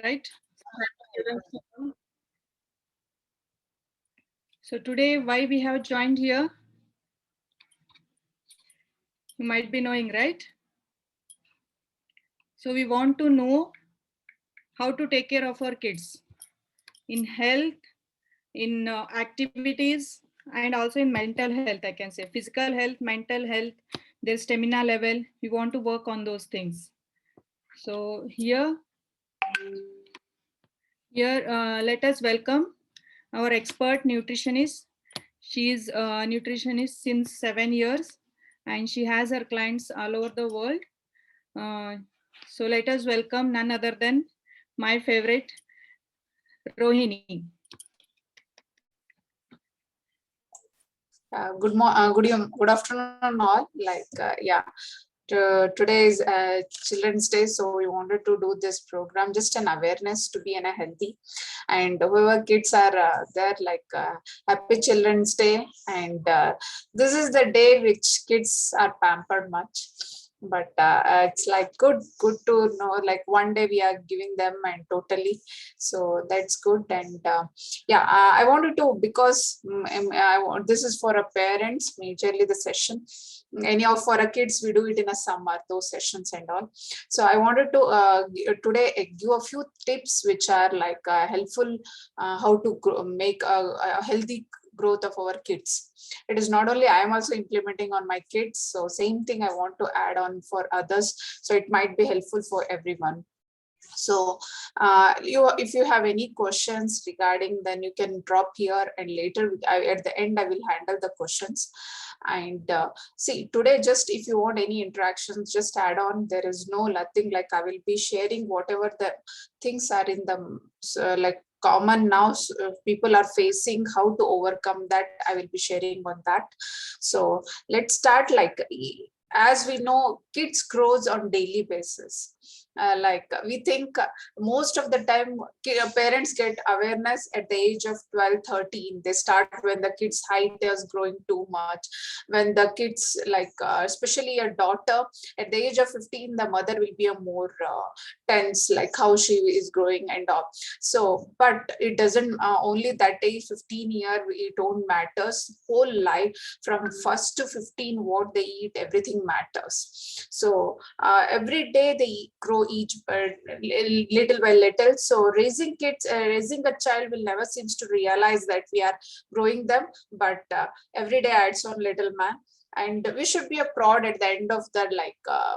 right? So today, why we have joined here, you might be knowing, right? So we want to know how to take care of our kids in health, in activities, and also in mental health. I can say physical health, mental health, their stamina level. We want to work on those things. So here, let us welcome our expert nutritionist. She is a nutritionist since 7 years, and she has her clients all over the world. Uh, so let us welcome none other than my favorite, Rohini. Good afternoon, all. Today is Children's Day, so we wanted to do this program just an awareness to be in a healthy, and whoever kids are there, Happy Children's Day, and this is the day which kids are pampered much. But it's like good to know, like one day we are giving them and totally, so that's good. And I wanted to, because this is for a parents majorly the session. Anyhow, for our kids we do it in a summer, those sessions and all. So I wanted to today give a few tips which are helpful, how to make a healthy growth of our kids. It is not only I am also implementing on my kids, so same thing I want to add on for others, so it might be helpful for everyone. So if you have any questions regarding, then you can drop here, and later at the end I will handle the questions. And see, today, just if you want any interactions, just add on. There is no nothing, like I will be sharing whatever the things are in the common now, people are facing, how to overcome that, I will be sharing on that. So let's start. As we know, kids grows on daily basis. We think most of the time parents get awareness at the age of 12, 13. They start when the kids height is growing too much, when the kids especially a daughter, at the age of 15 the mother will be a more tense, like how she is growing and all. So but it doesn't only that age, 15 year, it don't matters, whole life from first to 15, what they eat, everything matters. So every day they grow each little by little. So raising kids, raising a child will never seems to realize that we are growing them, but every day adds on little man. And we should be a proud at the end of that,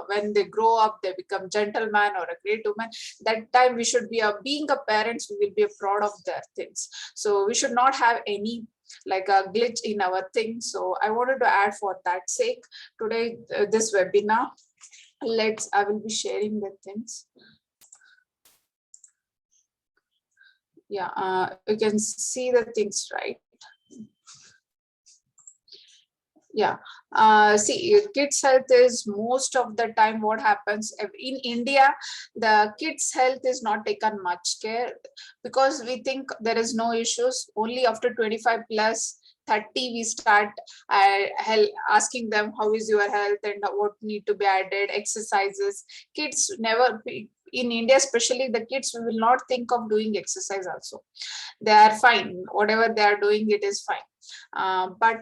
when they grow up, they become gentleman or a great woman. That time we should be being a parents, we will be proud of their things. So we should not have any like a glitch in our thing. So I wanted to add for that sake today this webinar. I will be sharing the things. Yeah, you can see the things, right? Yeah, see, kids health is most of the time what happens in India. The kids health is not taken much care, because we think there is no issues. Only after 25 plus 30 we start asking them how is your health and what need to be added, exercises. Kids never, in India especially, the kids will not think of doing exercise also. They are fine, whatever they are doing, it is fine. But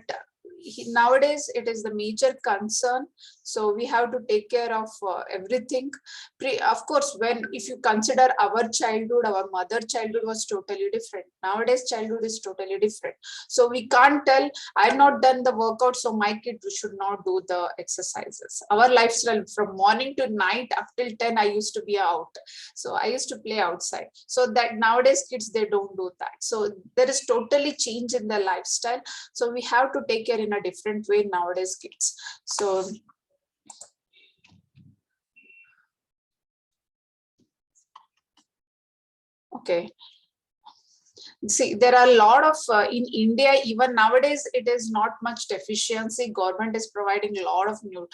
nowadays it is the major concern. So we have to take care of everything. Of course, when if you consider our childhood, our mother childhood was totally different. Nowadays childhood is totally different. So we can't tell I've not done the workout, so my kid should not do the exercises. Our lifestyle from morning to night up till 10, I used to be out, so I used to play outside. So that nowadays kids, they don't do that. So there is totally change in the lifestyle. So we have to take care in a different way nowadays kids. So okay, See, there are a lot of in India, even nowadays, it is not much deficiency. Government is providing a lot of new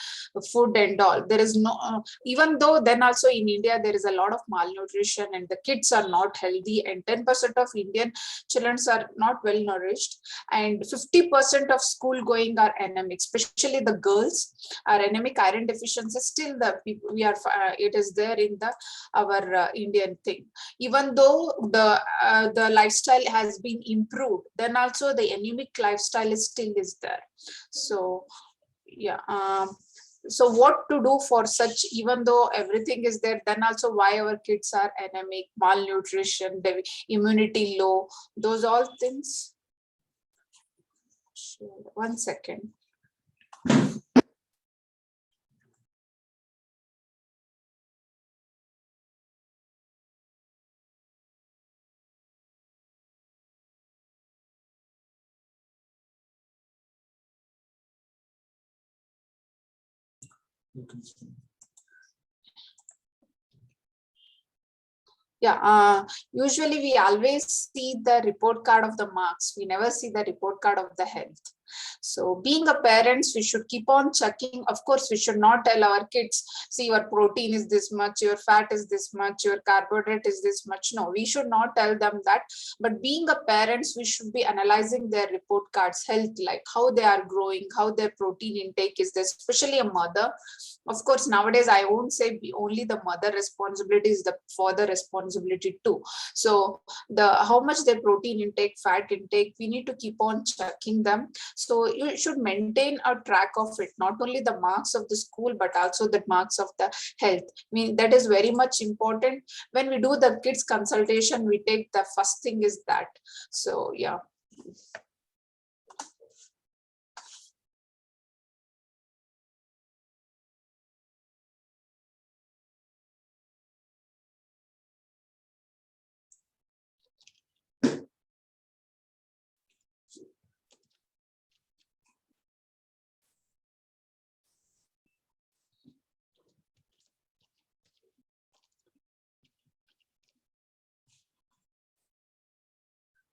food and all. There is no, even though then also in India, there is a lot of malnutrition and the kids are not healthy, and 10% of Indian children are not well nourished, and 50% of school going are anemic, especially the girls are anemic. Iron deficiency still the people we are it is there in the our Indian thing. Even though the lifestyle has been improved, then also the anemic lifestyle is still is there. So yeah, so what to do for such, even though everything is there, then also why our kids are anemic, malnutrition, the immunity low, those all things. Sure. 1 second. Yeah, usually we always see the report card of the marks. We never see the report card of the health. So being a parents, we should keep on checking. Of course, we should not tell our kids, see, your protein is this much, your fat is this much, your carbohydrate is this much. No, we should not tell them that. But being a parents, we should be analyzing their report cards, health, like how they are growing, how their protein intake is there, especially a mother. Of course, nowadays, I won't say only the mother responsibility, is the father responsibility too. So the how much their protein intake, fat intake, we need to keep on checking them. So you should maintain a track of it, not only the marks of the school, but also the marks of the health. I mean, that is very much important. When we do the kids consultation, we take the first thing is that. So yeah.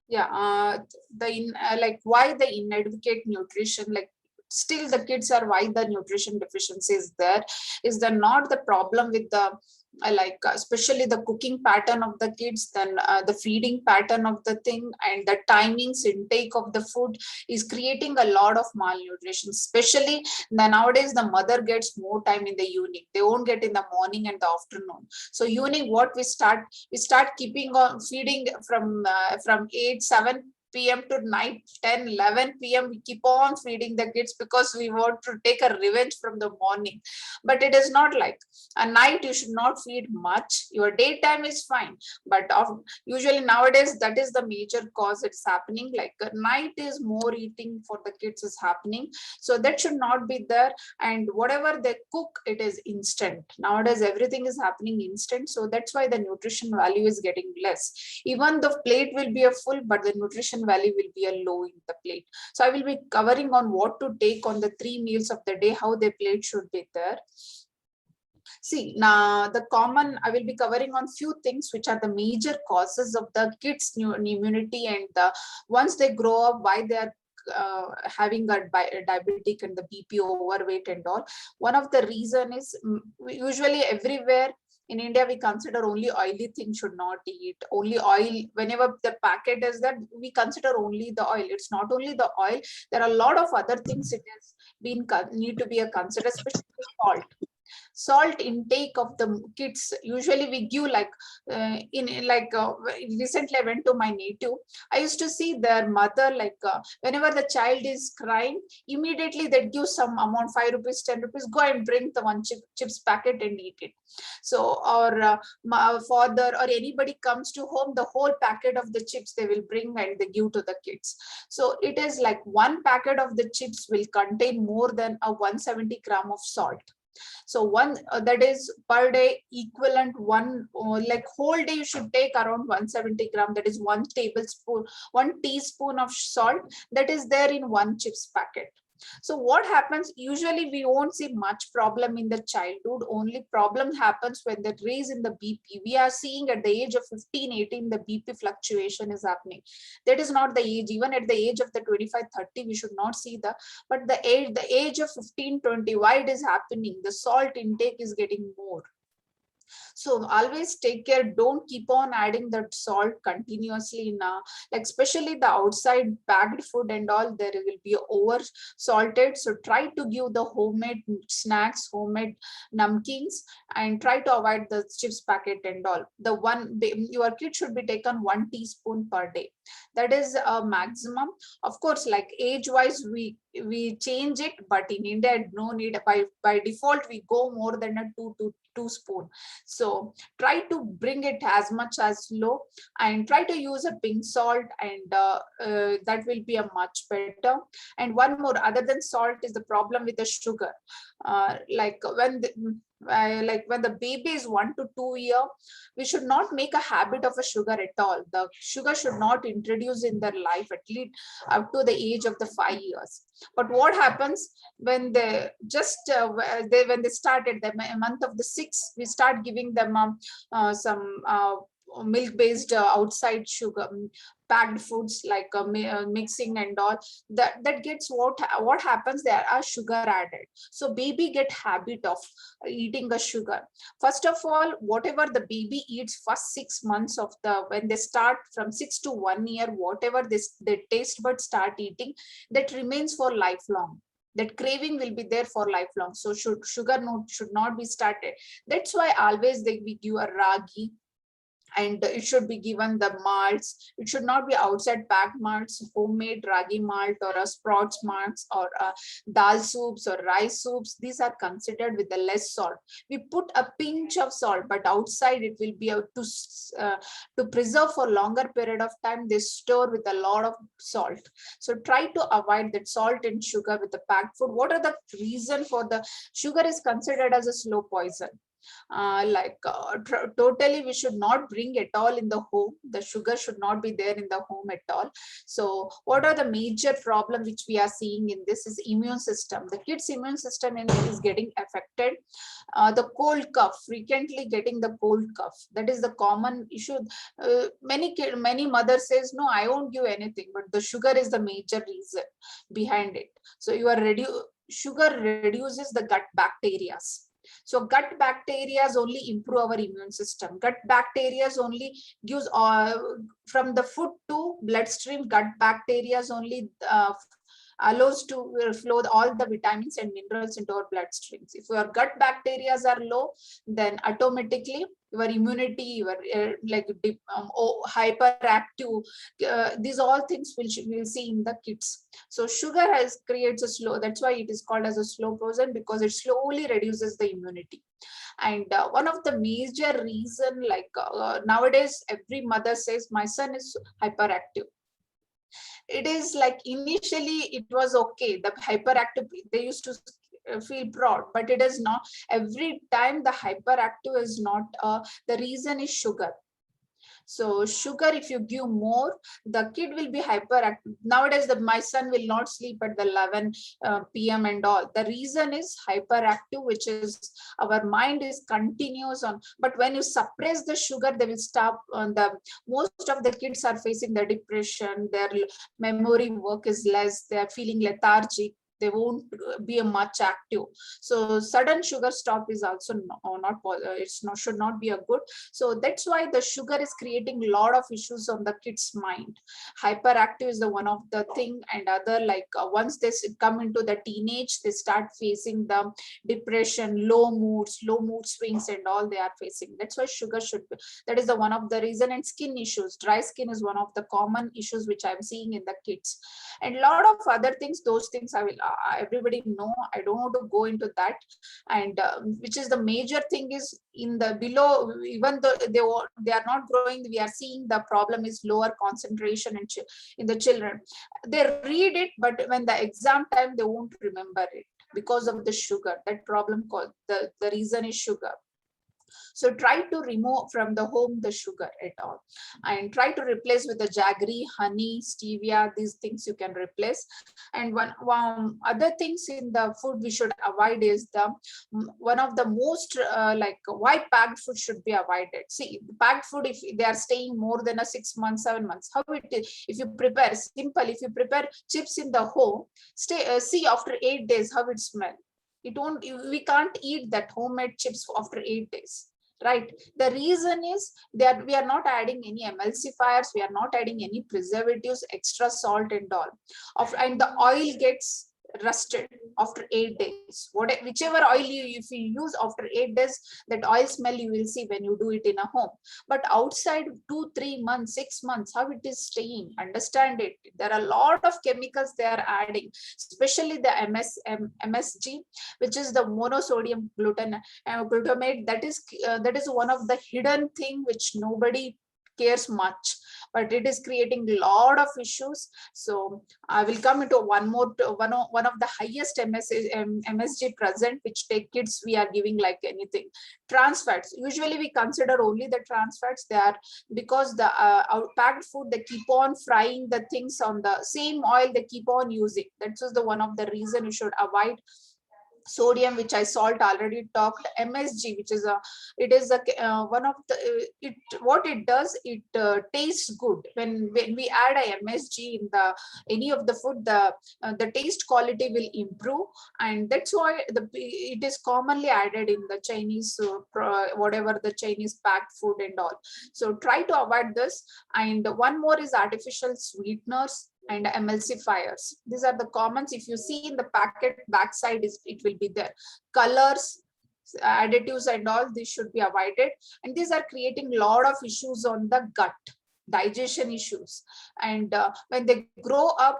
Yeah, like why the inadequate nutrition, like still the kids are, why the nutrition deficiency is there, is the not the problem with the especially the cooking pattern of the kids, then the feeding pattern of the thing, and the timings intake of the food is creating a lot of malnutrition. Especially nowadays, the mother gets more time in the evening, they won't get in the morning and the afternoon. So evening, what we start keeping on feeding from 8 7 p.m. to night 10 11 p.m. We keep on feeding the kids because we want to take a revenge from the morning. But it is not like at night you should not feed much, your daytime is fine. But usually nowadays, that is the major cause it's happening, like at night is more eating for the kids is happening. So that should not be there. And whatever they cook, it is instant. Nowadays everything is happening instant, so that's why the nutrition value is getting less. Even the plate will be a full, but the nutrition value will be a low in the plate. So I will be covering on what to take on the 3 meals of the day, how the plate should be there. See, now the common, I will be covering on few things which are the major causes of the kids' immunity, and once they grow up, why they are having a diabetic and the BP, overweight and all. One of the reason is usually everywhere in India, we consider only oily things should not eat. Only oil, whenever the packet is that, we consider only the oil. It's not only the oil. There are a lot of other things it has been need to be a considered, especially salt. Salt intake of the kids, usually we give like recently I went to my native, I used to see their mother, like whenever the child is crying, immediately they give some amount, 5 rupees 10 rupees, go and bring the one chips packet and eat it. So, or my father or anybody comes to home, the whole packet of the chips they will bring and they give to the kids. So it is like one packet of the chips will contain more than a 170 gram of salt. So one that is per day equivalent, one like whole day you should take around 170 gram, that is 1 tablespoon, 1 teaspoon of salt, that is there in one chips packet. So what happens, usually we won't see much problem in the childhood, only problem happens when the raise in the BP. We are seeing at the age of 15, 18, the BP fluctuation is happening. That is not the age, even at the age of the 25, 30, we should not see but the age of 15, 20, why it is happening? The salt intake is getting more. So always take care, don't keep on adding that salt continuously in like especially the outside packed food and all, there will be over salted. So try to give the homemade snacks, homemade namkeens, and try to avoid the chips packet and all. Your kid should be taken 1 teaspoon per day. That is a maximum. Of course, like age wise we change it, but in India no need, by default we go more than a 2 spoon. So try to bring it as much as low, and try to use a pink salt, and that will be a much better. And one more, other than salt, is the problem with the sugar. Like when the baby is 1 to 2 year, we should not make a habit of a sugar at all. The sugar should not introduce in their life, at least up to the age of the 5 years. But what happens when when they started the month of the 6, we start giving them some milk based outside sugar, packed foods, like mixing and all. That gets what happens, there are sugar added, so baby get habit of eating a sugar. First of all, whatever the baby eats first 6 months of the, when they start from 6 to 1 year, whatever their taste buds start eating, that remains for lifelong. That craving will be there for lifelong. So should not be started. That's why always we give a ragi, and it should be given the malts. It should not be outside packed malts, homemade ragi malt, or a sprouts malts, or dal soups or rice soups. These are considered with the less salt. We put a pinch of salt, but outside it will be to preserve for longer period of time. They store with a lot of salt. So try to avoid that salt and sugar with the packed food. What are the reason for the sugar is considered as a slow poison? Totally we should not bring at all in the home. The sugar should not be there in the home at all. So what are the major problem which we are seeing in this is immune system. The kids immune system is getting affected. The cold cough, frequently getting the cold cough, that is the common issue. Many mothers says, no, I won't give anything, but the sugar is the major reason behind it. So sugar reduces the gut bacteria. So gut bacteria only improve our immune system. Gut bacteria only gives from the food to bloodstream. Gut bacteria only allows to flow all the vitamins and minerals into our bloodstreams. If your gut bacteria are low, then automatically your immunity, your hyperactive, these all things we'll see in the kids. So sugar creates a slow, that's why it is called as a slow poison, because it slowly reduces the immunity. And one of the major reason, nowadays every mother says my son is hyperactive. It is like initially it was okay, the hyperactive, they used to feel proud, but it is not. Every time the hyperactive is not the reason is sugar. So sugar, if you give more, the kid will be hyperactive. Nowadays, my son will not sleep at the 11 p.m. and all. The reason is hyperactive, which is our mind is continuous on. But when you suppress the sugar, they will stop. Most of the kids are facing the depression. Their memory work is less. They are feeling lethargic. They won't be much active. So sudden sugar stop is also should not be a good. So that's why the sugar is creating a lot of issues on the kids mind. Hyperactive is the one of the thing, and other once they come into the teenage, they start facing the depression, low mood swings and all they are facing. That's why sugar should be, that is the one of the reason. And skin issues, dry skin is one of the common issues which I'm seeing in the kids, and a lot of other things. Those things I will everybody know, I don't want to go into that. And which is the major thing is in the below, even though they are not growing, we are seeing the problem is lower concentration in the children. They read it, but when the exam time they won't remember it because of the sugar. That problem called the reason is sugar. So try to remove from the home the sugar at all, and try to replace with the jaggery, honey, stevia. These things you can replace. And one other things in the food we should avoid is the one of the most like why packed food should be avoided. See, packed food, if they are staying more than a 6 months, 7 months, how it is. If you prepare simple, if you prepare chips in the home, see after 8 days how it smell. It won't. We can't eat that homemade chips after 8 days, right? The reason is that we are not adding any emulsifiers, we are not adding any preservatives, extra salt and all. And the oil gets rusted after 8 days. Whichever oil if you use after 8 days, that oil smell you will see when you do it in a home. But outside 2 3 months, 6 months, how it is staying, understand it. There are a lot of chemicals they are adding, especially the MSG, which is the monosodium glutamate. That is one of the hidden thing which nobody cares much, but it is creating a lot of issues. So I will come into one of the highest MSG present, which take kids we are giving like anything. Trans fats, usually we consider only the trans fats. They are because the packed food, they keep on frying the things on the same oil, they keep on using. That is the one of the reason you should avoid. Sodium, which I salt already talked. MSG, which is one of the it what it does, it tastes good when we add a MSG in the any of the food, the taste quality will improve. And that's why it is commonly added in the Chinese whatever the Chinese packed food and all. So try to avoid this. And one more is artificial sweeteners and emulsifiers. These are the commons. If you see in the packet backside, it will be there. Colors, additives and all, these should be avoided. And these are creating a lot of issues on the gut, digestion issues. And when they grow up,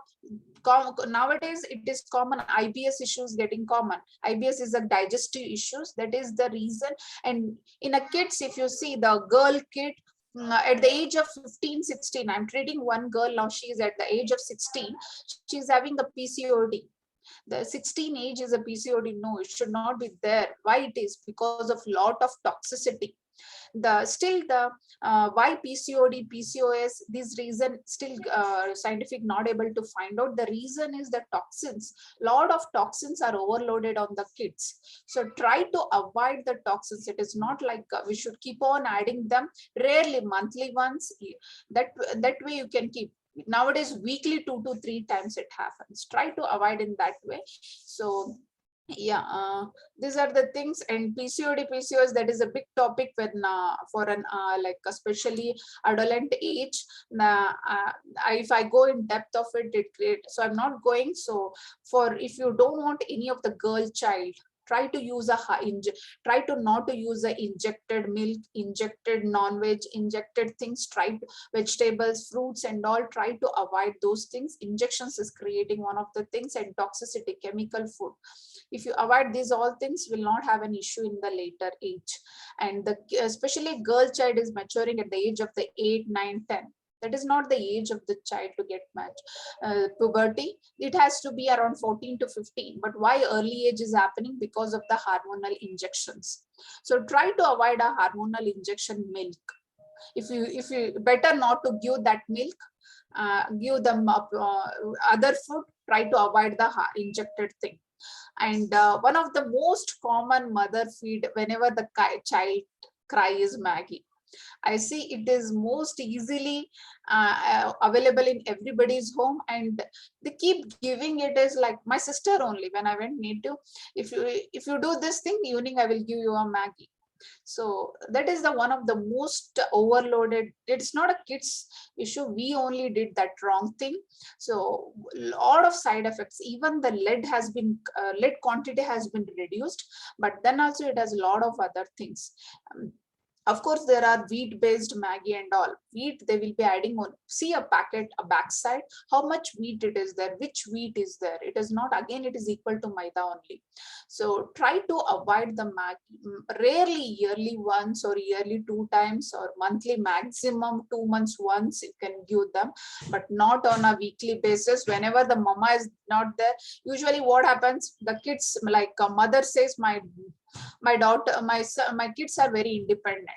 nowadays it is common, IBS issues getting common. IBS is a digestive issues. That is the reason. And in a kids, if you see the girl kid, at the age of 15 16, I'm treating one girl now, she is at the age of 16, she's having a PCOD. The 16 age is a PCOD. No, it should not be there. Why it is? Because of lot of toxicity. The why PCOD, PCOS, this reason still scientific not able to find out. The reason is the toxins. Lot of toxins are overloaded on the kids. So try to avoid the toxins. It is not like we should keep on adding them, rarely, monthly once. That way you can keep. Nowadays weekly 2 to 3 times it happens. Try to avoid in that way. So yeah, these are the things. And PCOD, PCOS, that is a big topic when for an like especially adolescent age. If I go in depth of it, it creates. So I'm not going. So for if you don't want any of the girl child, try to use try to not to use the injected milk, injected non-veg, injected things. Try to, vegetables, fruits and all, try to avoid those things. Injections is creating one of the things, and toxicity, chemical food. If you avoid these all things, will not have an issue in the later age. And especially girl child is maturing at the age of the 8 9 10. That is not the age of the child to get puberty. It has to be around 14 to 15. But why early age is happening? Because of the hormonal injections. So try to avoid a hormonal injection milk. If you better not to give that milk, give them other food. Try to avoid the injected thing. And one of the most common mother feed whenever the child cry is Maggie. I see it is most easily available in everybody's home, and they keep giving it as like my sister only. When I went native, if you do this thing evening, I will give you a Maggie. So that is the one of the most overloaded. It's not a kids issue. We only did that wrong thing. So lot of side effects. Even the lead quantity has been reduced, but then also it has a lot of other things. Of course, there are wheat-based Maggie and all. wheat they will be adding on. See a packet, a backside, how much wheat it is there, which wheat is there. It is not, again, it is equal to maida only. So try to avoid the Maggi. Rarely yearly once or yearly 2 times or monthly maximum 2 months once you can give them, but not on a weekly basis. Whenever the mama is not there, usually what happens, the kids, like a mother says, my daughter, my son, my kids are very independent,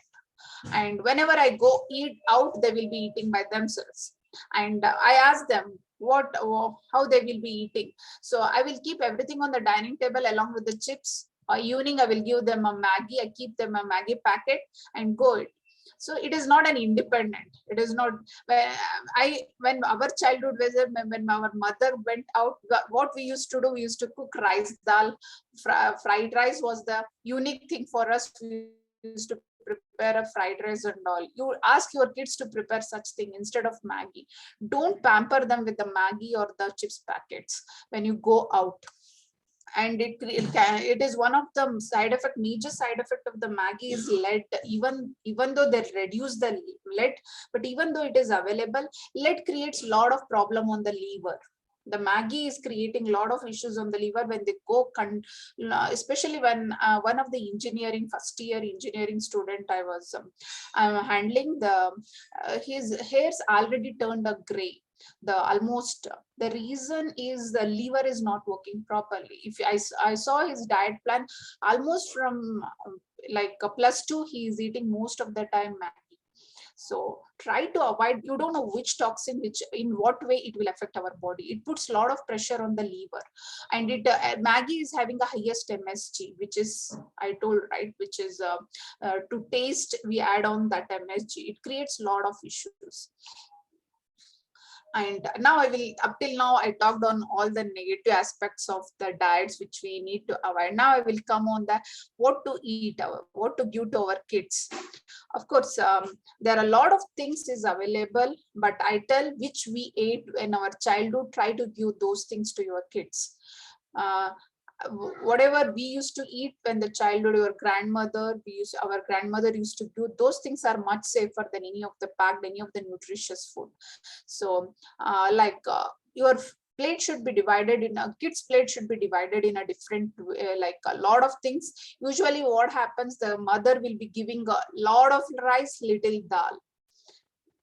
and whenever I go eat out, they will be eating by themselves. And I ask them how they will be eating. So I will keep everything on the dining table along with the chips. Evening I will give them a Maggie, I keep them a Maggie packet and go eat. So it is not an independent, it is not. When our childhood was, when our mother went out, what we used to do, we used to cook rice dal. Fried rice was the unique thing for us. We used to prepare a fried rice and all. You ask your kids to prepare such thing instead of Maggie. Don't pamper them with the Maggie or the chips packets when you go out. And it is one of the major side effect of the Maggie is lead. Even though they reduce the lead, but even though it is available, lead creates a lot of problem on the liver. The Maggie is creating a lot of issues on the liver when they go, especially when one of the engineering, first year engineering student I was handling, his hairs already turned a gray. The reason is the liver is not working properly. If I saw his diet plan, almost from like a +2, he is eating most of the time Maggie. So try to avoid. You don't know which toxin, which in what way it will affect our body. It puts a lot of pressure on the liver, and Maggie is having the highest MSG, which is, I told, right, which is to taste we add on that MSG. It creates a lot of issues. And now I will, up till now I talked on all the negative aspects of the diets which we need to avoid. Now I will come on the what to eat, what to give to our kids. Of course, there are a lot of things is available, but I tell which we ate in our childhood, try to give those things to your kids. Whatever we used to eat when the childhood, our grandmother used to do, those things are much safer than any of the packed, any of the nutritious food. So your plate should be divided in a kid's plate should be divided in a different like a lot of things. Usually what happens, the mother will be giving a lot of rice, little dal.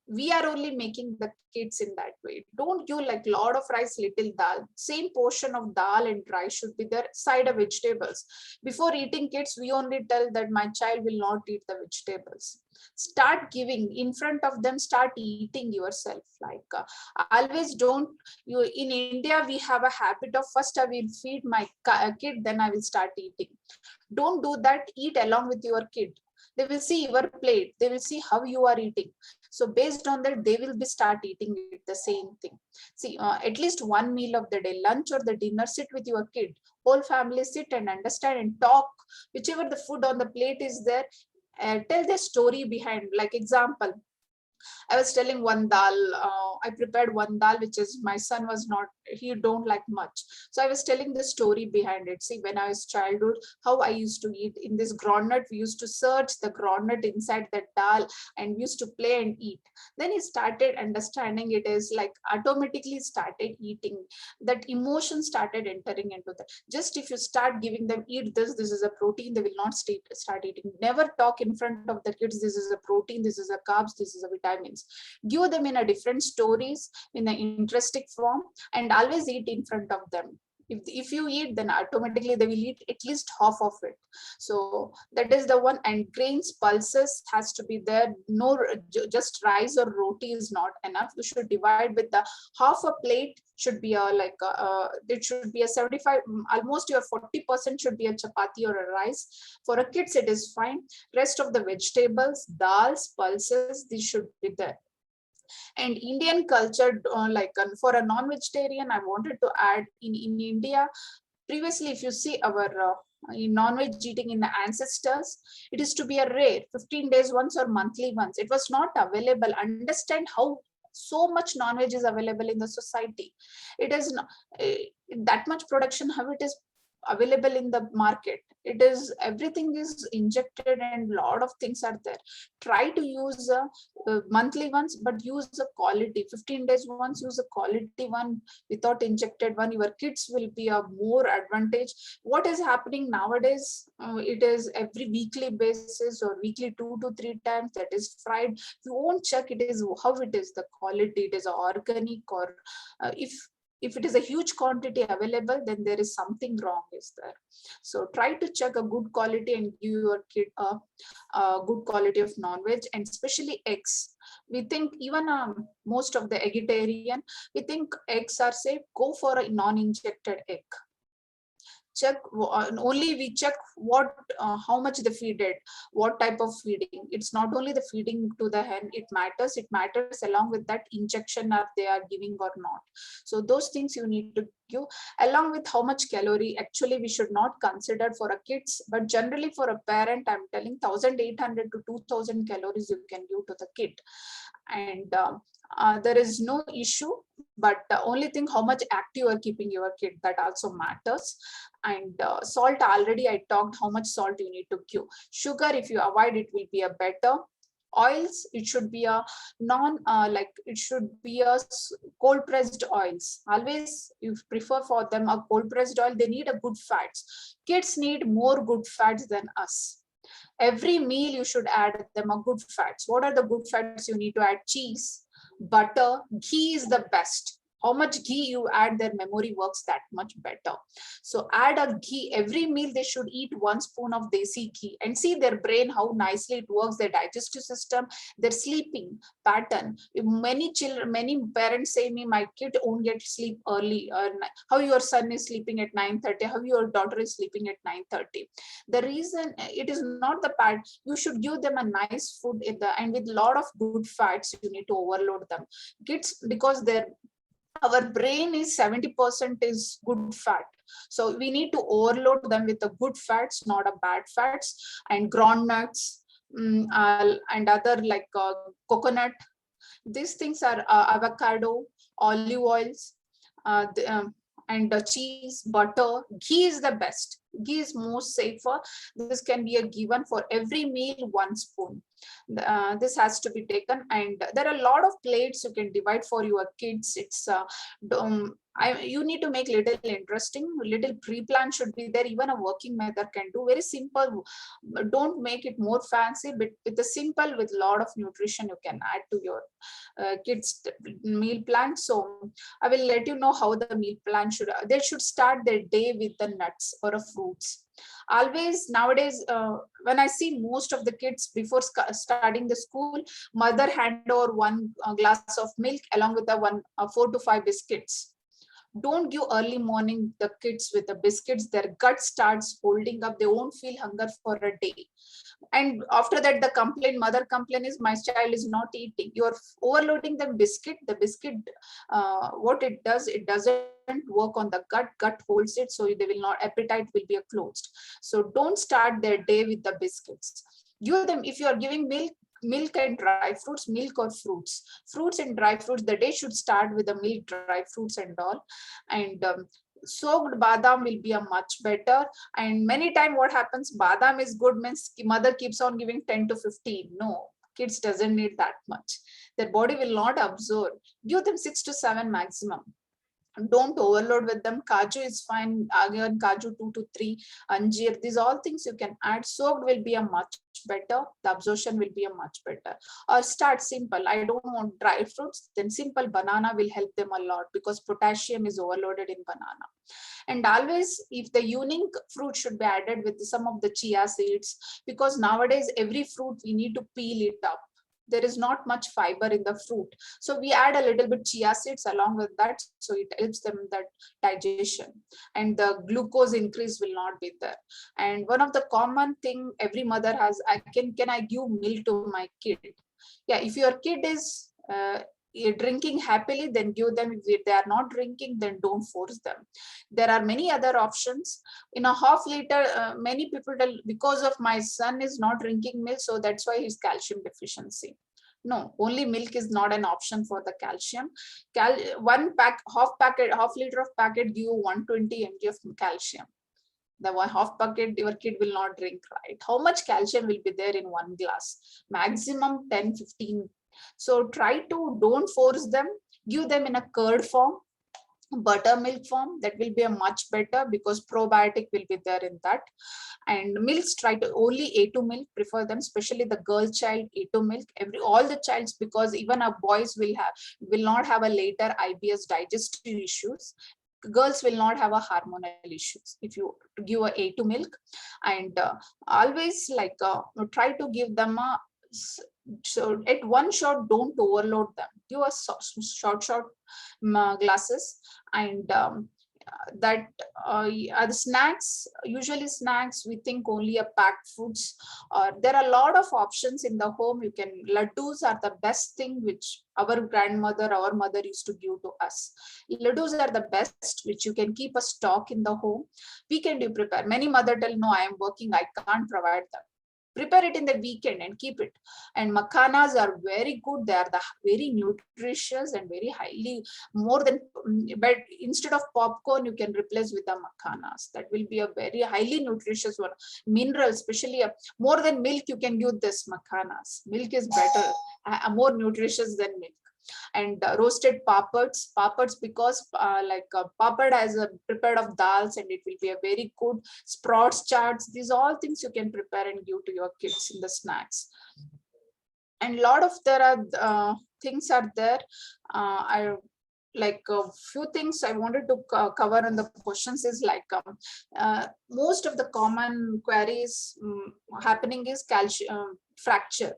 We are only making the kids in that way. Don't give like lot of rice, little dal. Same portion of dal and rice should be there, side of vegetables. Before eating, kids, we only tell that my child will not eat the vegetables. Start giving in front of them, start eating yourself. Like always don't, you in India, we have a habit of first I will feed my kid, then I will start eating. Don't do that. Eat along with your kid. They will see your plate, they will see how you are eating. So based on that, they will be start eating it the same thing. See, at least one meal of the day, lunch or the dinner, sit with your kid, whole family sit and understand and talk. Whichever the food on the plate is there, tell the story behind. Like example, I was telling one dal, I prepared one dal, which is my son was not, he don't like much. So I was telling the story behind it. See, when I was childhood, how I used to eat in this groundnut, we used to search the groundnut inside that dal and we used to play and eat. Then he started understanding it is like automatically started eating. That emotion started entering into that. Just if you start giving them, eat this is a protein, they will not start eating. Never talk in front of the kids, this is a protein, this is a carbs, this is a vitamins. Give them in a different stories in an interesting form, and always eat in front of them. If you eat, then automatically they will eat at least half of it. So that is the one. And grains, pulses has to be there. No, just rice or roti is not enough. You should divide with the half a plate should be it should be a 75, almost your 40% should be a chapati or a rice. For a kids it is fine. Rest of the vegetables, dals, pulses, these should be there. And Indian culture, for a non-vegetarian, I wanted to add in India, previously, if you see our non-veg eating in the ancestors, it is to be a rare 15 days once or monthly once. It was not available. Understand how so much non-veg is available in the society. It is not, that much production, how it is available in the market. It is, everything is injected and lot of things are there. Try to use monthly ones, but use the quality. 15 days once, use a quality one without injected one. Your kids will be a more advantage. What is happening nowadays, it is every weekly basis or weekly 2 to 3 times that is fried. You won't check it is how it is, the quality, it is organic, or if it is a huge quantity available, then there is something wrong is there. So try to check a good quality and give your kid a good quality of non-veg, and especially eggs. We think even most of the vegetarian, we think eggs are safe. Go for a non-injected egg. Check, only we check what how much they feed it, what type of feeding. It's not only the feeding to the hen, it matters along with that injection are they are giving or not. So those things you need to give, along with how much calorie. Actually we should not consider for a kids, but generally for a parent I'm telling 1800 to 2000 calories you can give to the kid. And there is no issue, but the only thing how much active you are keeping your kid, that also matters. And salt, already I talked how much salt you need to give. Sugar, if you avoid it, will be a better. Oils, it should be a like it should be a cold pressed oils. Always you prefer for them a cold pressed oil. They need a good fats. Kids need more good fats than us. Every meal you should add them a good fats. What are the good fats you need to add? Cheese, butter, ghee is the best. How much ghee you add, their memory works that much better. So add a ghee. Every meal they should eat 1 spoon of desi ghee, and see their brain how nicely it works, their digestive system, their sleeping pattern. Many children, many parents say me, my kid won't get sleep early. How your son is sleeping at 9:30, how your daughter is sleeping at 9:30. The reason, it is not the part. You should give them a nice food and with lot of good fats. You need to overload them. Kids, because our brain is 70% is good fat. So we need to overload them with the good fats, not a bad fats, and groundnuts, and other like coconut. These things are avocado, olive oils, and cheese, butter. Ghee is the best. Ghee is most safer. This can be a given for every meal 1 spoon. This has to be taken, and there are a lot of plates you can divide for your kids. It's you need to make little interesting, little pre-plan should be there. Even a working mother can do very simple. Don't make it more fancy, but with the simple, with a lot of nutrition you can add to your kids meal plan. So I will let you know how the meal plan should. They should start their day with the nuts or a fruits. Always nowadays, when I see most of the kids before starting the school, mother hand over 1 glass of milk along with the 4 to 5 biscuits. Don't give early morning the kids with the biscuits. Their gut starts holding up. They won't feel hunger for a day. And after that, the mother complaint is, my child is not eating. You're overloading the biscuit. The biscuit, what it does, it doesn't work on the gut holds it, so they will not, appetite will be closed. So don't start their day with the biscuits. Give them, if you are giving milk and dry fruits, milk or fruits and dry fruits, the day should start with the milk, dry fruits and all. And soaked badam will be a much better. And many time what happens, badam is good means mother keeps on giving 10 to 15. No, kids doesn't need that much. Their body will not absorb. Give them 6 to 7 maximum. Don't overload with them. Kaju is fine. Again, kaju 2 to 3. Anjeer, these all things you can add. Soaked will be a much better. The absorption will be a much better. Or start simple. I don't want dry fruits. Then simple banana will help them a lot, because potassium is overloaded in banana. And always, if the evening fruit should be added with some of the chia seeds, because nowadays every fruit we need to peel it up. There is not much fiber in the fruit. So we add a little bit chia seeds along with that. So it helps them that digestion, and the glucose increase will not be there. And one of the common thing every mother has, can I give milk to my kid? Yeah, if your kid is drinking happily, then give them. If they are not drinking, then don't force them. There are many other options. In a half liter, many people tell, because of my son is not drinking milk, so that's why he's calcium deficiency. No, only milk is not an option for the calcium. Half liter of packet give 120 mg of calcium. The one half bucket your kid will not drink, right? How much calcium will be there in one glass? Maximum 10-15. So try to, don't force them, give them in a curd form, buttermilk form. That will be a much better, because probiotic will be there in that. And milks, try to only A2 milk, prefer them, especially the girl child. A2 milk, all the childs, because even our boys will not have a later IBS digestive issues. Girls will not have a hormonal issues if you give a A2 milk. And always like try to give them a, so at one shot, don't overload them. Give a short glasses. And that the snacks, usually snacks, we think only a packed foods. There are a lot of options in the home. You can, laddus are the best thing which our grandmother, our mother used to give to us. Laddus are the best which you can keep a stock in the home. Weekend you prepare. Many mother tell, no, I am working, I can't provide them. Prepare it in the weekend and keep it. And makhanas are very good. They are the very nutritious and very highly, more than, but instead of popcorn, you can replace with the makhanas. That will be a very highly nutritious one. Mineral, especially more than milk, you can use this makhanas. Milk is better, more nutritious than milk. And roasted papads, because papad has a prepared of dals, and it will be a very good. Sprouts charts, these all things you can prepare and give to your kids in the snacks. And a lot of there are things are there. I like a few things I wanted to cover on the questions is like most of the common queries happening is calcium fracture.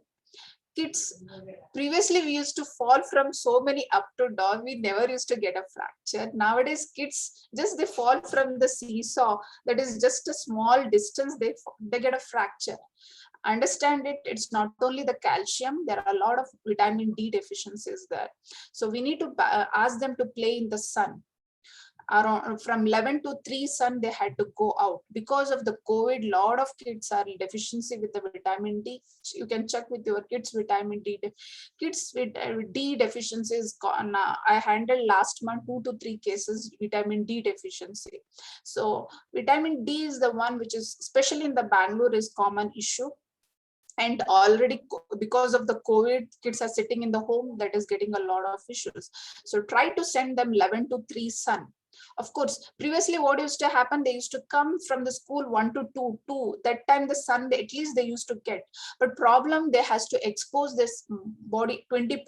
Kids, previously we used to fall from so many up to down, we never used to get a fracture. Nowadays kids, just they fall from the seesaw, that is just a small distance, they get a fracture. Understand it, it's not only the calcium, there are a lot of vitamin D deficiencies there. So we need to ask them to play in the sun. Around from 11 to 3 sun, they had to go out. Because of the COVID, lot of kids are in deficiency with the vitamin D. You can check with your kids vitamin D. Kids with D deficiencies, I handled last month 2 to 3 cases vitamin D deficiency. So vitamin D is the one which is, especially in the Bangalore, is common issue. And already because of the COVID, kids are sitting in the home, that is getting a lot of issues. So try to send them 11 to 3 sun. Of course, previously what used to happen, they used to come from the school 1 to 2. That time the sun, at least they used to get. But problem, they has to expose this body 20%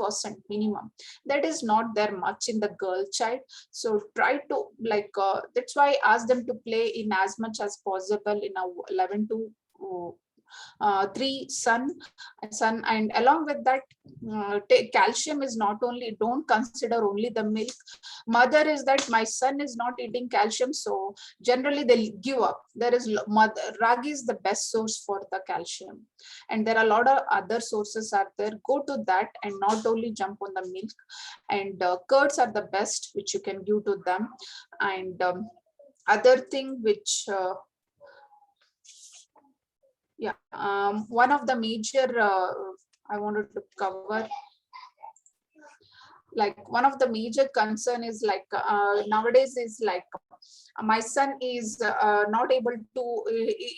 minimum. That is not there much in the girl child. So try to like, that's why I ask them to play in as much as possible in a 11 to 3 sun. And along with that, calcium is not only, don't consider only the milk. Mother is that my son is not eating calcium, so generally they'll give up. There is ragi is the best source for the calcium, and there are a lot of other sources are there. Go to that and not only jump on the milk. And curds are the best which you can give to them. And other thing which one of the major I wanted to cover, like one of the major concern is like nowadays is like my son is not able to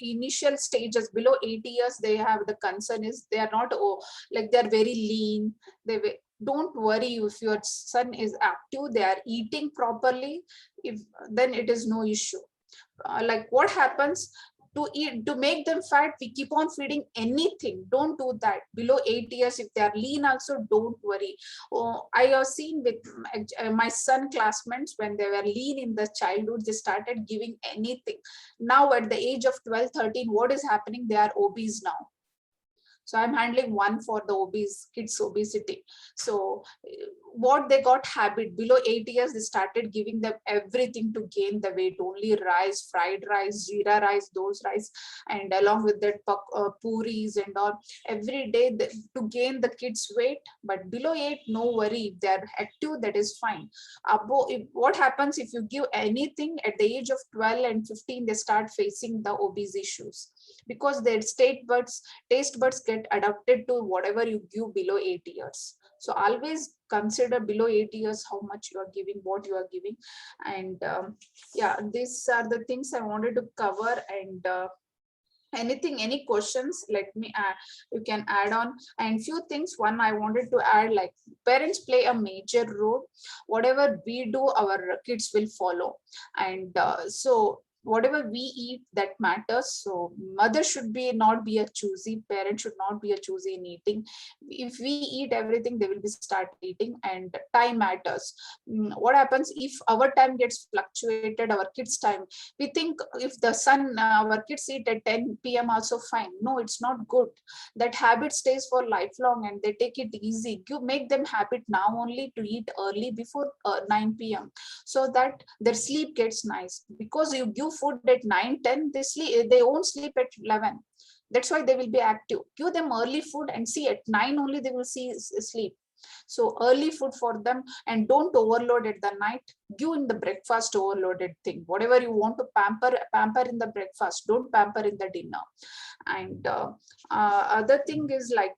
initial stages below 8 years, they have the concern is they are not like they're very lean. Don't worry, if your son is active, they are eating properly, if then it is no issue. Like what happens, to eat, to make them fat, we keep on feeding anything. Don't do that. Below 8 years, if they are lean also, don't worry. I have seen with my son classmates, when they were lean in the childhood, they started giving anything. Now at the age of 12, 13, what is happening? They are obese now. So I'm handling one for the obese kids obesity. So what they got habit, below 8 years, they started giving them everything to gain the weight, only rice, fried rice, jeera rice, those rice, and along with that puris and all, every day to gain the kids weight. But below 8, no worry, if they're active, that is fine. What happens if you give anything at the age of 12 and 15, they start facing the obese issues, because their taste buds get adapted to whatever you give below 8 years. So always consider below 8 years how much you are giving, what you are giving. And yeah, these are the things I wanted to cover. And anything, any questions, let me you can add on. And few things, one I wanted to add, like parents play a major role. Whatever we do, our kids will follow. And so whatever we eat, that matters. So mother should be not be a choosy, parent should not be a choosy in eating. If we eat everything, they will be start eating. And time matters. What happens if our time gets fluctuated, our kids time, we think if the sun, our kids eat at 10 p.m. also fine. No, it's not good. That habit stays for lifelong, and they take it easy. You make them habit now only to eat early before 9 p.m. so that their sleep gets nice. Because you give food at 9, 10, they sleep, they won't sleep at 11. That's why they will be active. Give them early food, and see at 9 only they will see sleep. So early food for them. And don't overload at the night. Give in the breakfast overloaded thing. Whatever you want to pamper in the breakfast, don't pamper in the dinner. And other thing is like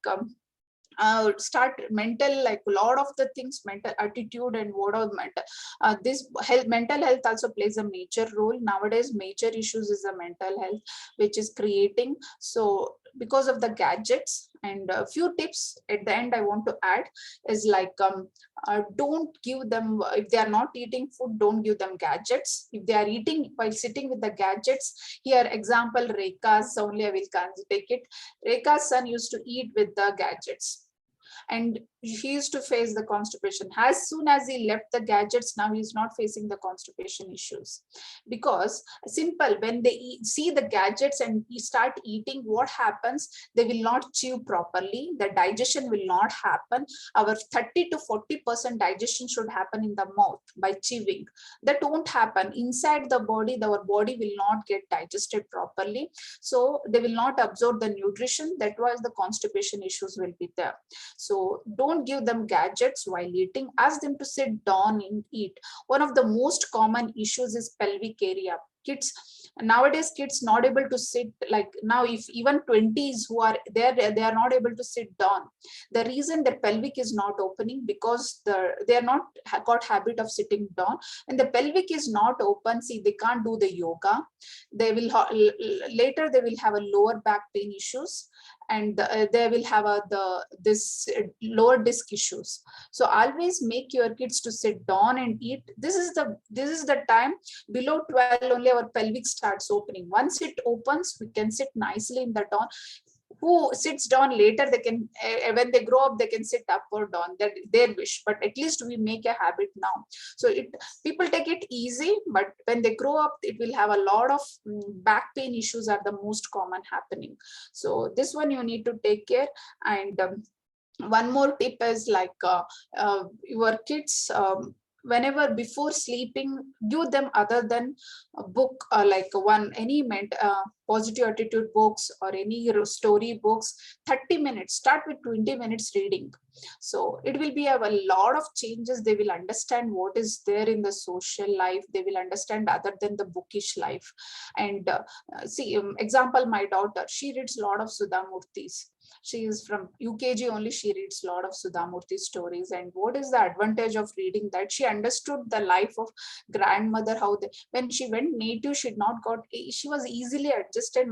start mental, like a lot of the things, mental attitude and what are mental, this health, mental health also plays a major role nowadays. Major issues is the mental health, which is creating. So because of the gadgets. And a few tips at the end I want to add is like don't give them, if they are not eating food, don't give them gadgets. If they are eating while sitting with the gadgets, here example Rekha's, only I will take it. Rekha's son used to eat with the gadgets, and he used to face the constipation. As soon as he left the gadgets, now he's not facing the constipation issues. Because simple, when they see the gadgets and start eating, what happens? They will not chew properly, the digestion will not happen. Our 30 to 40% digestion should happen in the mouth by chewing. That won't happen inside the body. Our body will not get digested properly, so they will not absorb the nutrition. That was the constipation issues will be there. So don't give them gadgets while eating. Ask them to sit down and eat. One of the most common issues is pelvic area. Kids nowadays, kids not able to sit, like now if even 20s who are there, they are not able to sit down. The reason their pelvic is not opening, because they are not got habit of sitting down. And the pelvic is not open, see, they can't do the yoga. They will later they will have a lower back pain issues. And they will have this lower disc issues. So always make your kids to sit down and eat. This is the time. Below 12 only our pelvic starts opening. Once it opens, we can sit nicely in the dawn. Who sits down later, they can when they grow up, they can sit up or down, that their wish, but at least we make a habit now. So people take it easy, but when they grow up, it will have a lot of back pain issues are the most common happening. So this one you need to take care. And one more tip is like your kids, whenever before sleeping, give them other than a book, like positive attitude books or any story books. 30 minutes, start with 20 minutes reading. So it will be a lot of changes. They will understand what is there in the social life. They will understand other than the bookish life. And see, example, my daughter, she reads a lot of Sudhamurthy's. She is from UKG only. She reads a lot of Sudhamurthy stories. And what is the advantage of reading that? She understood the life of grandmother, how when she went native, she was easily adjusted.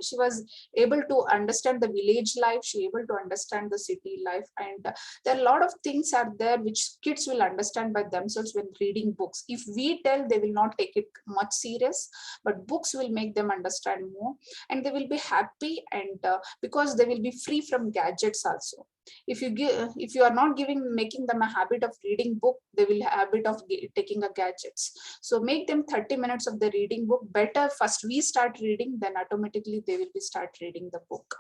She was able to understand the village life. She able to understand the city life. And there are a lot of things are there which kids will understand by themselves when reading books. If we tell, they will not take it much serious, but books will make them understand more, and they will be happy. And because they will be free from gadgets also. If you are not making them a habit of reading book, they will have habit of taking a gadgets. So make them 30 minutes of the reading book. Better first we start reading, then automatically they will be start reading the book.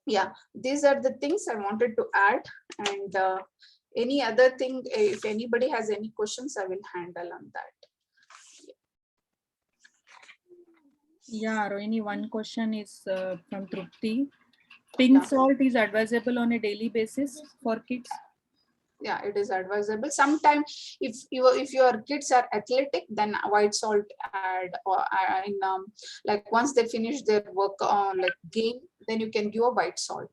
Yeah, these are the things I wanted to add. And any other thing, if anybody has any questions, I will handle on that. Yeah, Rohini, one question is from Trupti. Pink salt is advisable on a daily basis for kids? Yeah, it is advisable. Sometimes if your kids are athletic, then white salt add, or in like once they finish their work on like game, then you can give a white salt.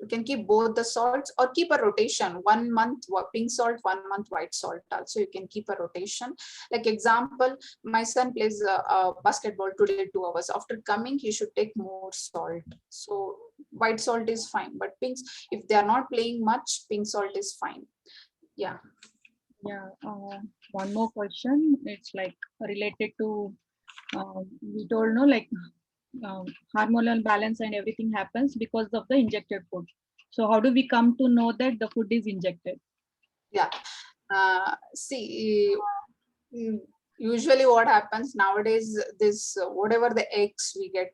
You can keep both the salts or keep a rotation, 1 month pink salt, 1 month white salt also. You can keep a rotation. Like example, my son plays basketball today 2 hours. After coming, he should take more salt. So white salt is fine, but pinks, if they are not playing much, pink salt is fine. Yeah. Yeah. One more question. It's like related to we told no like hormonal balance and everything happens because of the injected food. So how do we come to know that the food is injected? Yeah. See, usually what happens nowadays, this whatever the eggs we get,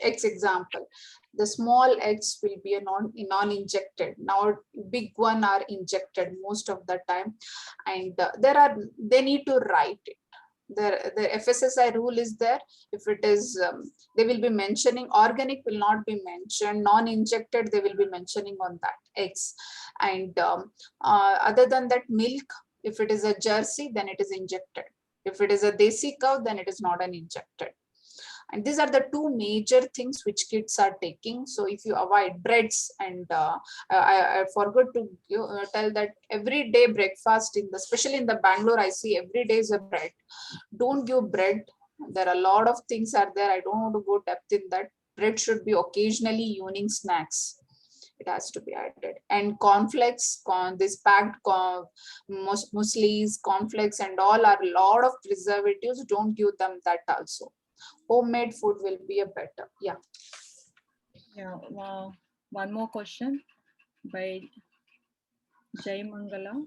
eggs example, the small eggs will be a non-injected. Now big one are injected most of the time, and they need to write it. The FSSI rule is there. If it is, they will be mentioning organic will not be mentioned, non-injected they will be mentioning on that eggs. And other than that, milk, if it is a Jersey, then it is injected. If it is a Desi cow, then it is not an injected. And these are the two major things which kids are taking. So if you avoid breads, and I forgot to tell that every day breakfast in the, especially in the Bangalore, I see every day is a bread. Don't give bread. There are a lot of things are there. I don't want to go depth in that. Bread should be occasionally evening snacks. It has to be added. And cornflakes, this packed mueslis, cornflakes and all are a lot of preservatives. Don't give them that also. Homemade food will be a better. Yeah. Yeah. One more question by Jai Mangala.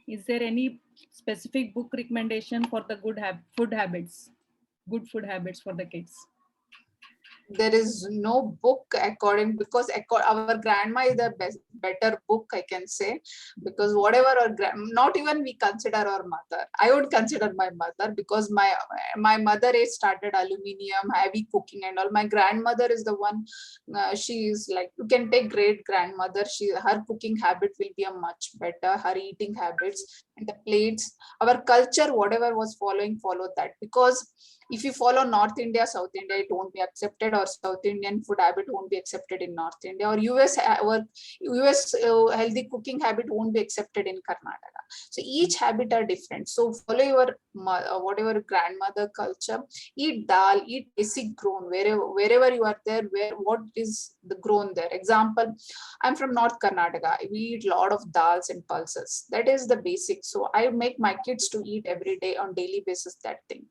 Is there any specific book recommendation for the food habits, good food habits for the kids? There is no book according, because our grandma is the best better book, I can say, because whatever our not even we consider our mother. I would consider my mother, because my mother is started aluminium, heavy cooking and all. My grandmother is the one, she is like, you can take great grandmother. Her cooking habit will be a much better, her eating habits and the plates, our culture, whatever was following, follow that. Because if you follow North India, South India, it won't be accepted, or South Indian food habit won't be accepted in North India, or US healthy cooking habit won't be accepted in Karnataka. So each habit are different. So follow your whatever grandmother culture. Eat dal, eat basic grown wherever you are there. What is the grown there? Example, I'm from North Karnataka. We eat a lot of dals and pulses. That is the basic. So I make my kids to eat every day on daily basis that thing.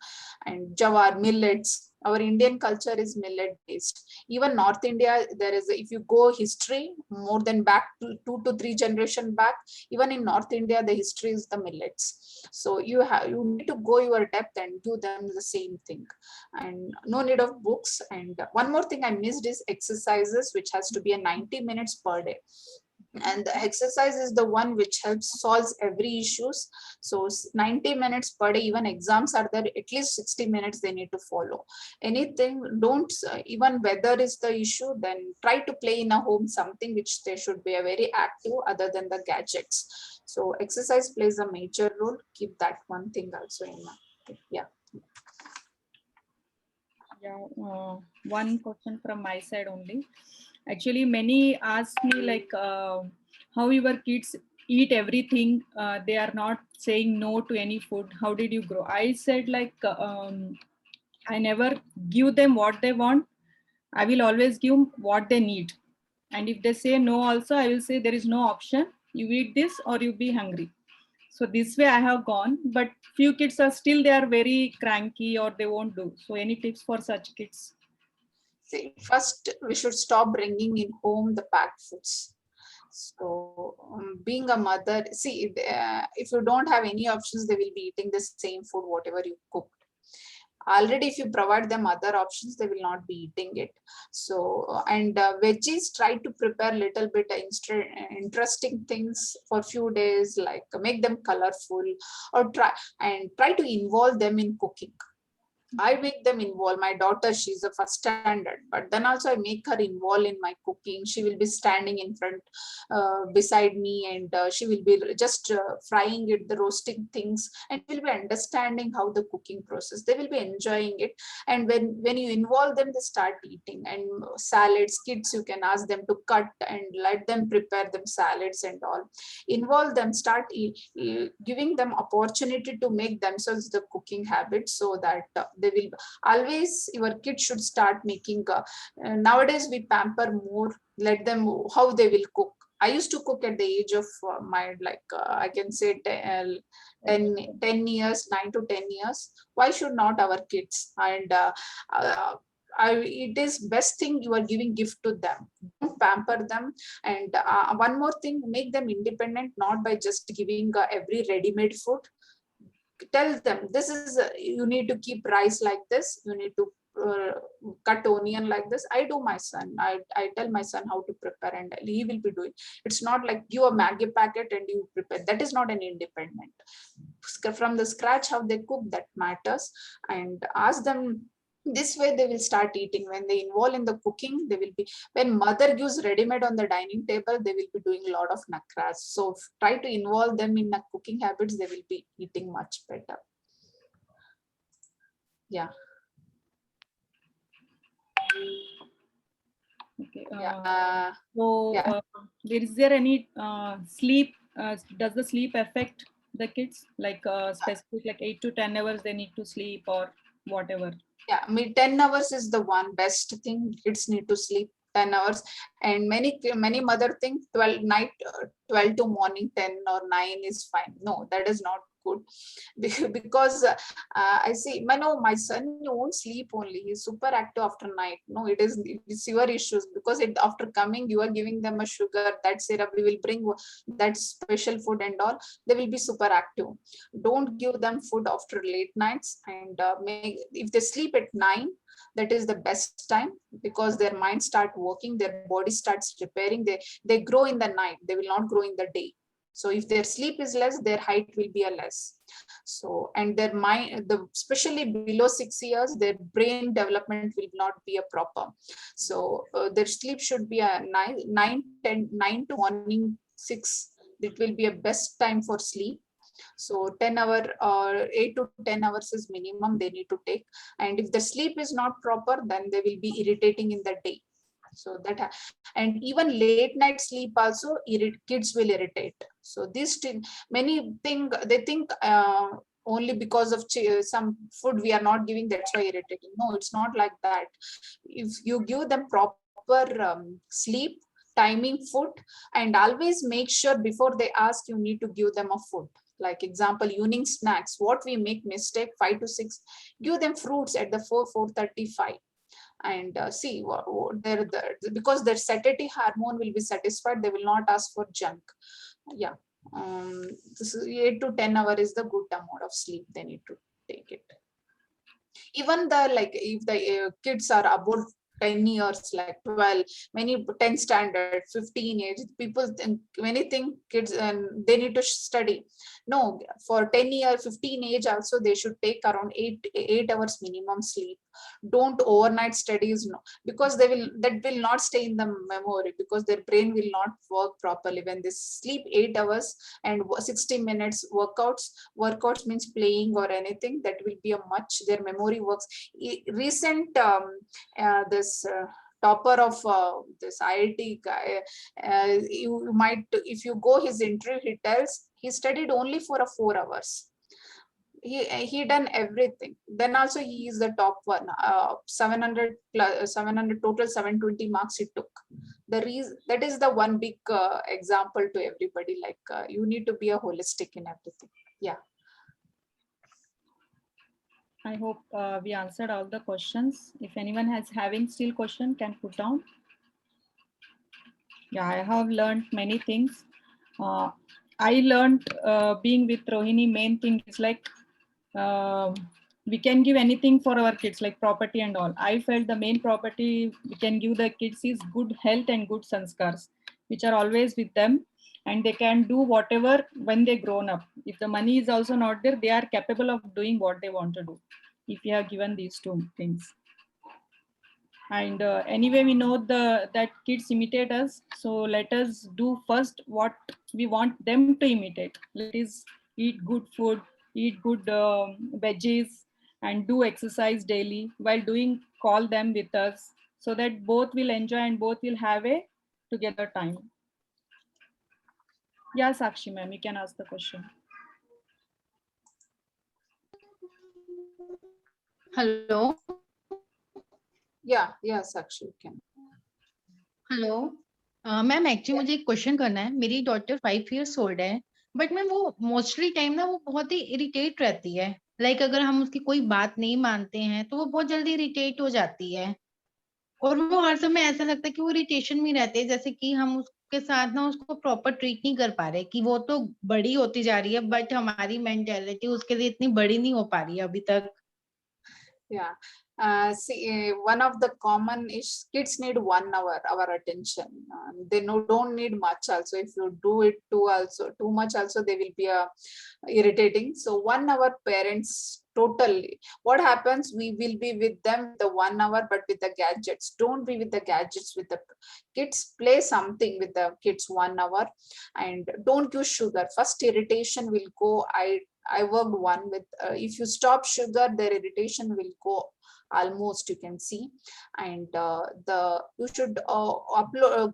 And jawar, millets. Our Indian culture is millet based. Even North India, there is, if you go history more than back to 2 to 3 generation back, even in North India, the history is the millets. So you need to go your depth and do them the same thing. And no need of books. And one more thing I missed is exercises, which has to be a 90 minutes per day. And the exercise is the one which helps solves every issues. So 90 minutes per day. Even exams are there, at least 60 minutes they need to follow. Anything, don't even weather is the issue, then try to play in a home something which they should be a very active other than the gadgets. So exercise plays a major role. Keep that one thing also in mind. Yeah. Yeah. One question from my side only. Actually, many ask me like how your kids eat everything. They are not saying no to any food. How did you grow? I said like I never give them what they want. I will always give what they need. And if they say no also, I will say there is no option. You eat this or you be hungry. So this way I have gone, but few kids are still, they are very cranky or they won't do. So any tips for such kids? See, first we should stop bringing in home the packed foods. So being a mother, see, if you don't have any options, they will be eating the same food, whatever you cook. Already if you provide them other options, they will not be eating it. So and veggies, try to prepare little bit interesting things for few days, like make them colorful, or try to involve them in cooking. I make them involved. My daughter, she's a first standard, but then also I make her involved in my cooking. She will be standing in front, beside me, and she will be just frying it, the roasting things, and will be understanding how the cooking process. They will be enjoying it, and when you involve them, they start eating. And salads, kids, you can ask them to cut and let them prepare them salads and all. Involve them, start giving them opportunity to make themselves the cooking habits, so that they will always, your kids should start making nowadays we pamper more, let them how they will cook. I used to cook at the age of my, like I can say 10 years, 9 to 10 years. Why should not our kids? And uh, it is best thing, you are giving gift to them. Don't pamper them. And one more thing, make them independent, not by just giving every ready-made food. Tell them, this is you need to keep rice like this, you need to cut onion like this. I do my son, I tell my son how to prepare, and he will be doing. It's not like you a Maggie packet and you prepare. That is not an independent. From the scratch, how they cook, that matters. And ask them, this way they will start eating. When they involve in the cooking, they will be, when mother gives ready made on the dining table, they will be doing a lot of nakras. So try to involve them in the cooking habits, they will be eating much better. Yeah. Okay. Yeah. So, Yeah. is there any sleep? Does the sleep affect the kids? Like specific, like 8 to 10 hours they need to sleep or whatever? Yeah, 10 hours is the one best thing. Kids need to sleep 10 hours. And many mother think 12 night, 12 to morning 10 or 9 is fine. No, that is not good. Because I see, no, my son won't sleep only. He's super active after night. No, it's your issues, because after coming, you are giving them a sugar, that syrup, we will bring that special food and all. They will be super active. Don't give them food after late nights. And if they sleep at 9, that is the best time, because their mind start working, their body starts repairing. They grow in the night, they will not grow in the day. So if their sleep is less, their height will be a less. So, and their mind, especially below 6 years, their brain development will not be a proper. So their sleep should be a 9 to morning 6. It will be a best time for sleep. So 10 hour or 8 to 10 hours is minimum they need to take. And if the sleep is not proper, then they will be irritating in the day. So that, and even late night sleep also, kids will irritate. So this many think, they think only because of some food we are not giving, that's why irritating. No, it's not like that. If you give them proper sleep, timing food, and always make sure before they ask, you need to give them a food. Like example, evening snacks, what we make mistake, 5 to 6, give them fruits at the 4:35. And see because their satiety hormone will be satisfied, they will not ask for junk. Yeah. This is 8 to 10 hour is the good amount of sleep they need to take it. Even the, like, if the kids are about 10 years, like 12, many 10 standard, 15 age, people think many think kids and they need to study. No, for 10 year 15 age also, they should take around 8 hours minimum sleep. Don't overnight studies, no, because that will not stay in the memory, because their brain will not work properly when they sleep 8 hours. And 60 minutes workouts means playing or anything, that will be a much, their memory works. Recent this topper of this IIT guy, you might, if you go his interview, he tells he studied only for 4 hours. He done everything. Then also he is the top one. 700 plus 700 total, 720 marks he took. The reason, that is the one big example to everybody. Like you need to be a holistic in everything. Yeah. I hope we answered all the questions. If anyone has having still question, can put down. Yeah, I have learned many things. I learned being with Rohini, main thing is like we can give anything for our kids, like property and all. I felt the main property we can give the kids is good health and good sanskars, which are always with them, and they can do whatever when they grown up. If the money is also not there, they are capable of doing what they want to do. if you have given these two things. And anyway, we know that kids imitate us. So let us do first what we want them to imitate. Let us eat good food, eat good veggies, and do exercise daily. While doing, call them with us so that both will enjoy and both will have a together time. Yeah, Sakshi ma'am, you can ask the question. Hello. Yeah, Sakshi, you can. Hello ma'am actually मुझे एक question करना है. मेरी daughter 5 years old है, but ma'am वो mostly time ना वो बहुत ही इरिटेट रहती है. लाइक अगर हम उसकी कोई बात नहीं मानते हैं तो वो बहुत जल्दी इरिटेट हो जाती है, और वो हर समय ऐसा लगता है कि वो इरिटेशन में रहते हैं, जैसे कि हम उसके साथ ना उसको प्रॉपर ट्रीट नहीं कर पा रहे. कि वो तो बड़ी होती जा रही है बट हमारी मेंटेलिटी उसके लिए इतनी बड़ी नहीं हो पा रही है अभी तक. Yeah. See, one of the common is kids need 1 hour our attention. They don't need much also. If you do it too much also, they will be irritating. So 1 hour parents totally. What happens? We will be with them the 1 hour, but with the gadgets. Don't be with the gadgets with the kids. Play something with the kids 1 hour, and don't use sugar. First irritation will go. I worked one with if you stop sugar, their irritation will go almost, you can see. And you should upload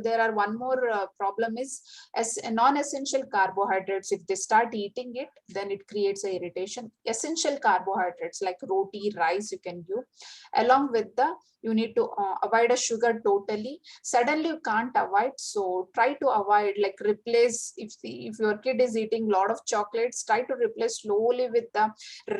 there are one more problem is as non-essential carbohydrates. If they start eating it, then it creates a irritation. Essential carbohydrates like roti, rice, you can give along with the. You need to avoid a sugar totally. Suddenly you can't avoid, so try to avoid, like replace. If your kid is eating a lot of chocolates, try to replace slowly with the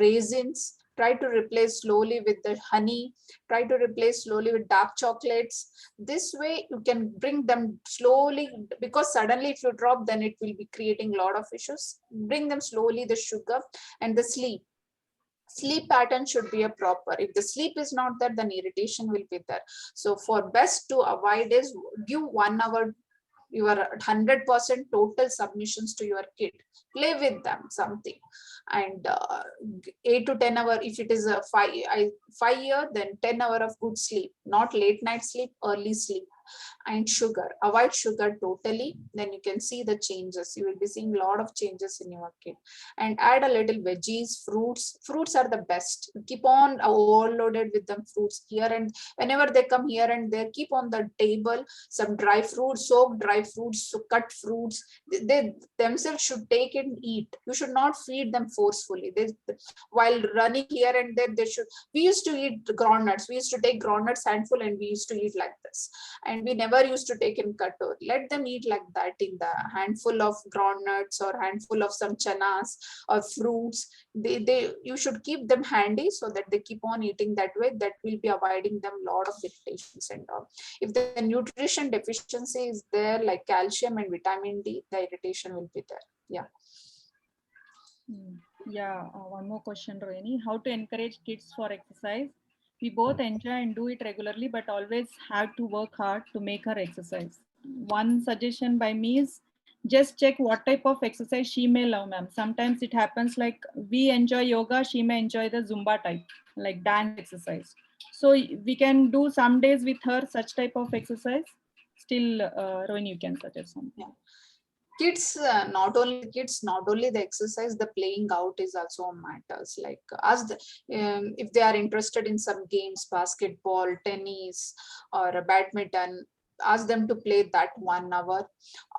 raisins. Try to replace slowly with the honey. Try to replace slowly with dark chocolates. This way you can bring them slowly, because suddenly if you drop, then it will be creating a lot of issues. Bring them slowly the sugar and the sleep pattern should be a proper. If the sleep is not there, then irritation will be there. So for best to avoid is give 1 hour your 100% total submissions to your kid. Play with them something, and 8 to 10 hour. If it is a 5 year, then 10 hour of good sleep, not late night sleep, early sleep. And sugar, avoid sugar totally, then you can see the changes. You will be seeing a lot of changes in your kid. And add a little veggies, fruits are the best. Keep on overloaded with them fruits here, and whenever they come here and there, keep on the table some dry fruits, soaked dry fruits, so cut fruits. They themselves should take and eat. You should not feed them forcefully. While running here and there, they should. We used to eat groundnuts. We used to take groundnuts handful and we used to eat like this. And we never used to take in kator. Let them eat like that, in the handful of groundnuts or handful of some chanas or fruits. You should keep them handy so that they keep on eating that way. That will be avoiding them a lot of irritations and all. If the nutrition deficiency is there, like calcium and vitamin D, the irritation will be there. Yeah. Yeah, one more question, Rohini. How to encourage kids for exercise? We both enjoy and do it regularly, but always have to work hard to make her exercise. One suggestion by me is just check what type of exercise she may love, ma'am. Sometimes it happens like we enjoy yoga, she may enjoy the Zumba type, like dance exercise. So we can do some days with her such type of exercise. Still, Rohini, you can suggest something. Yeah. Kids, not only the exercise, the playing out is also matters. Like if they are interested in some games, basketball, tennis, or badminton, ask them to play that 1 hour.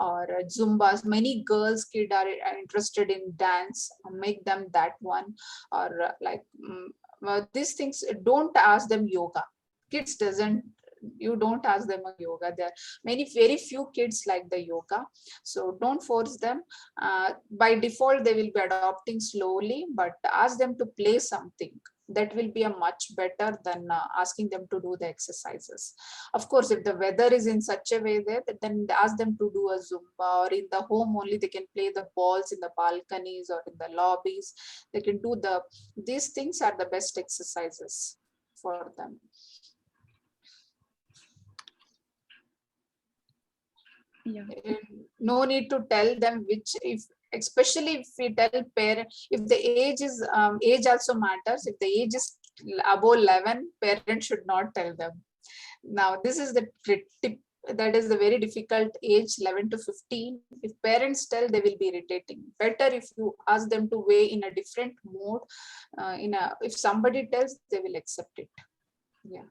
Or Zumbas. Many girls kid are interested in dance, make them that one. Or these things, don't ask them yoga. Kids doesn't, you don't ask them a yoga. There are very few kids like the yoga, so don't force them. By default they will be adopting slowly, but ask them to play something. That will be a much better than asking them to do the exercises. Of course, if the weather is in such a way there, then ask them to do a Zumba, or in the home only they can play the balls in the balconies or in the lobbies. They can do these things are the best exercises for them. Yeah. No need to tell them which. If especially if we tell parent, if the age is age also matters. If the age is above 11, parents should not tell them. Now this is the tip, that is the very difficult age, 11 to 15. If parents tell, they will be irritating. Better if you ask them to weigh in a different mode. If somebody tells, they will accept it. Yeah.